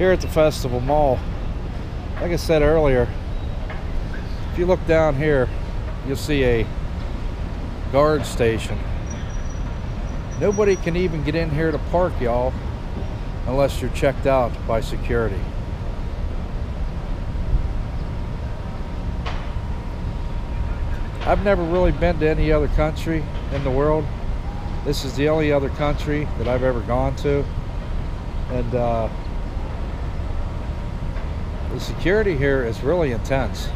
here at the Festival Mall. Like I said earlier, if you look down here, you'll see a guard station. Nobody can even get in here to park, y'all, unless you're checked out by security. I've never really been to any other country in the world. This is the only other country that I've ever gone to. And the security here is really intense.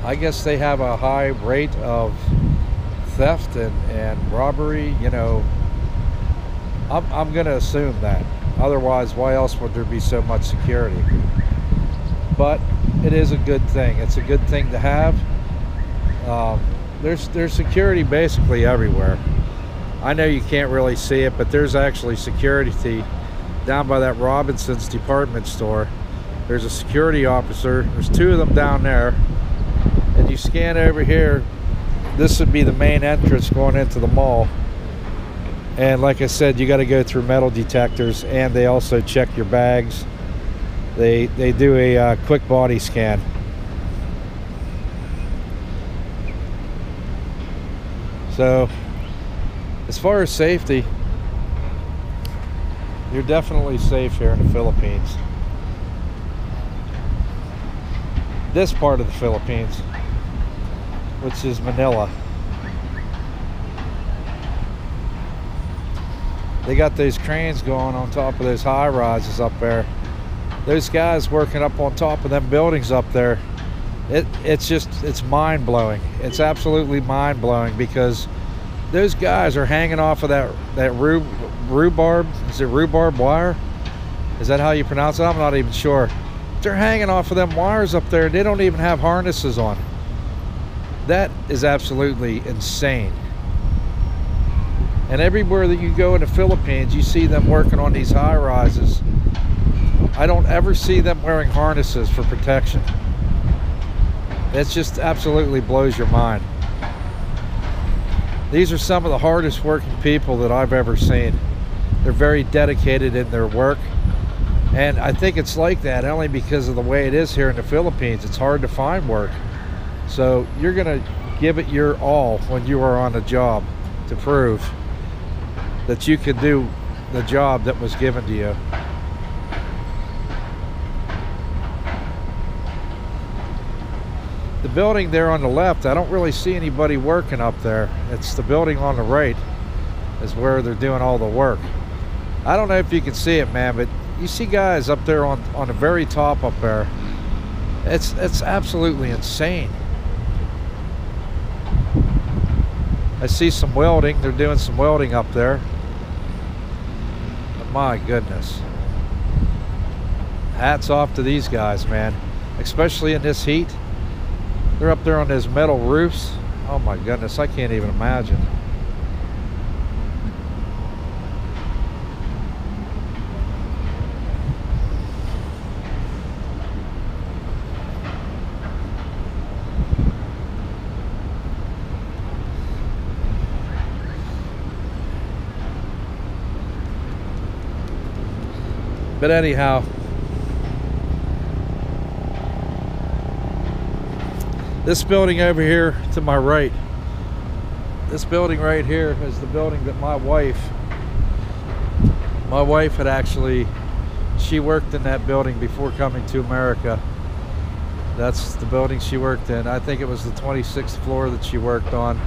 I guess they have a high rate of theft and robbery, you know. I'm gonna assume that. Otherwise, why else would there be so much security? But it is a good thing. It's a good thing to have. There's security basically everywhere. I know you can't really see it, but there's actually security down by that Robinson's department store. There's a security officer. There's two of them down there. And you scan over here, this would be the main entrance going into the mall. And like I said, you got to go through metal detectors, and they also check your bags. They do a quick body scan. So as far as safety, you're definitely safe here in the Philippines. This part of the Philippines, which is Manila. They got those cranes going on top of those high rises up there. Those guys working up on top of them buildings up there, it's mind-blowing. It's absolutely mind-blowing, because those guys are hanging off of that rhubarb, is it rhubarb wire? Is that how you pronounce it? I'm not even sure. They're hanging off of them wires up there. They don't even have harnesses on. That is absolutely insane. And everywhere that you go in the Philippines, you see them working on these high rises. I don't ever see them wearing harnesses for protection. It just absolutely blows your mind. These are some of the hardest working people that I've ever seen. They're very dedicated in their work. And I think it's like that only because of the way it is here in the Philippines. It's hard to find work. So you're gonna give it your all when you are on a job to prove that you can do the job that was given to you. The building there on the left, I don't really see anybody working up there. It's the building on the right is where they're doing all the work. I don't know if you can see it, man, but you see guys up there on the very top up there. It's absolutely insane. I see some welding. They're doing some welding up there. But my goodness. Hats off to these guys, man. Especially in this heat. They're up there on those metal roofs. Oh my goodness, I can't even imagine. But anyhow, this building over here to my right, this building right here is the building that my wife had actually, she worked in that building before coming to America. That's the building she worked in. I think it was the 26th floor that she worked on.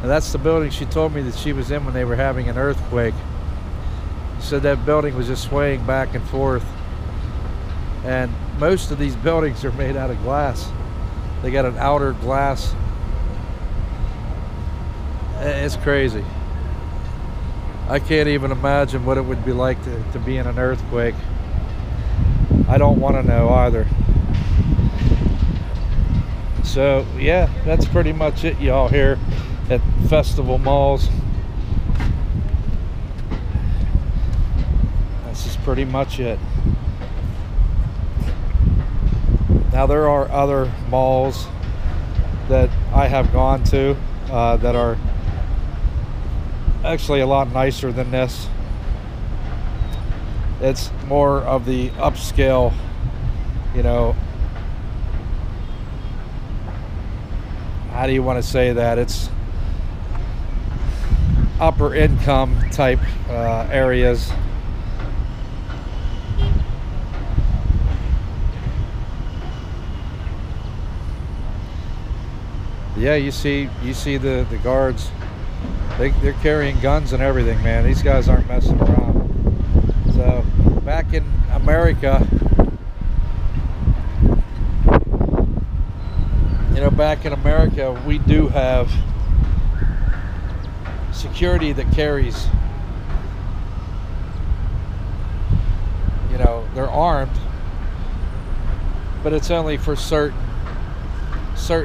And that's the building she told me that she was in when they were having an earthquake. She said that building was just swaying back and forth. And most of these buildings are made out of glass. They got an outer glass. It's crazy. I can't even imagine what it would be like to be in an earthquake. I don't want to know either. So yeah, that's pretty much it, y'all, here at Festival Malls. That's just pretty much it. Now there are other malls that I have gone to that are actually a lot nicer than this. It's more of the upscale, you know, how do you want to say that? It's upper income type areas. Yeah, you see the guards. They're carrying guns and everything, man. These guys aren't messing around. So back in America, we do have security that carries, they're armed, but it's only for certain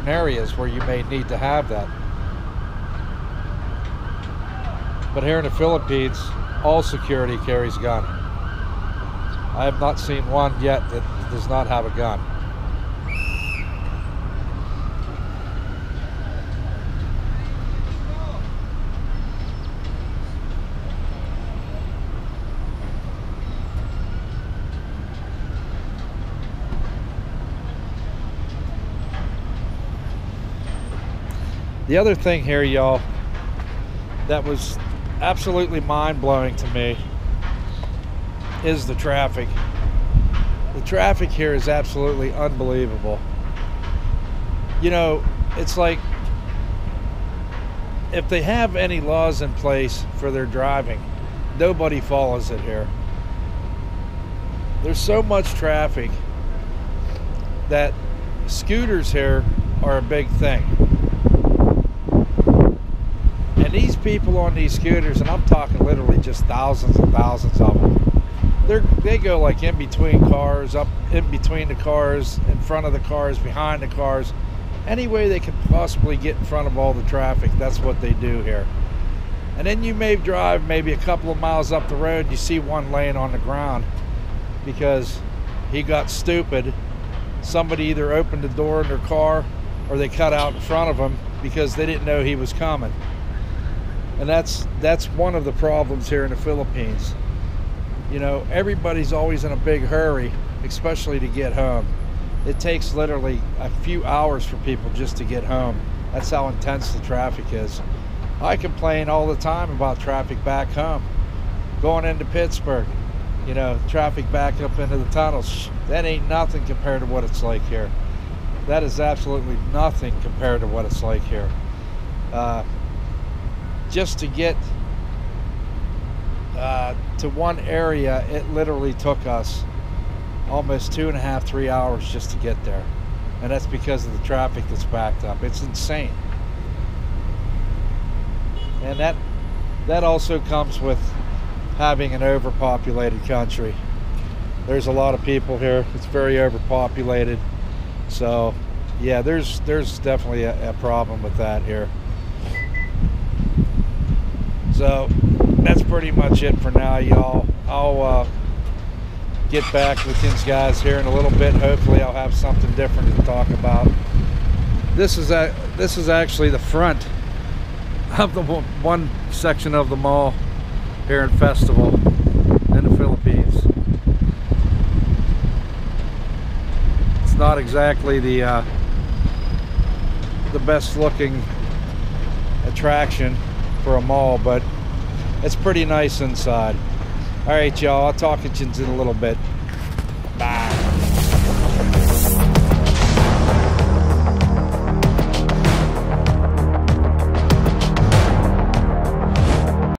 areas where you may need to have that. But here in the Philippines, all security carries a gun. I have not seen one yet that does not have a gun. The other thing here, y'all, that was absolutely mind-blowing to me is the traffic. The traffic here is absolutely unbelievable. It's like if they have any laws in place for their driving, nobody follows it here. There's so much traffic that scooters here are a big thing. These people on these scooters, and I'm talking literally just thousands and thousands of them, they go like in between cars, up in between the cars, in front of the cars, behind the cars, any way they can possibly get in front of all the traffic. That's what they do here. And then you may drive maybe a couple of miles up the road, you see one laying on the ground because he got stupid. Somebody either opened the door in their car or they cut out in front of him because they didn't know he was coming. And that's one of the problems here in the Philippines. Everybody's always in a big hurry, especially to get home. It takes literally a few hours for people just to get home. That's how intense the traffic is. I complain all the time about traffic back home. Going into Pittsburgh, traffic back up into the tunnels. That ain't nothing compared to what it's like here. That is absolutely nothing compared to what it's like here. Just to get to one area, it literally took us almost 2.5, 3 hours just to get there. And that's because of the traffic that's backed up. It's insane. And that also comes with having an overpopulated country. There's a lot of people here. It's very overpopulated. So yeah, there's definitely a problem with that here. So that's pretty much it for now, y'all. I'll get back with these guys here in a little bit. Hopefully I'll have something different to talk about. This is actually the front of the one section of the mall here in Festival in the Philippines. It's not exactly the best looking attraction for a mall, but it's pretty nice inside. All right, y'all, I'll talk to you in a little bit.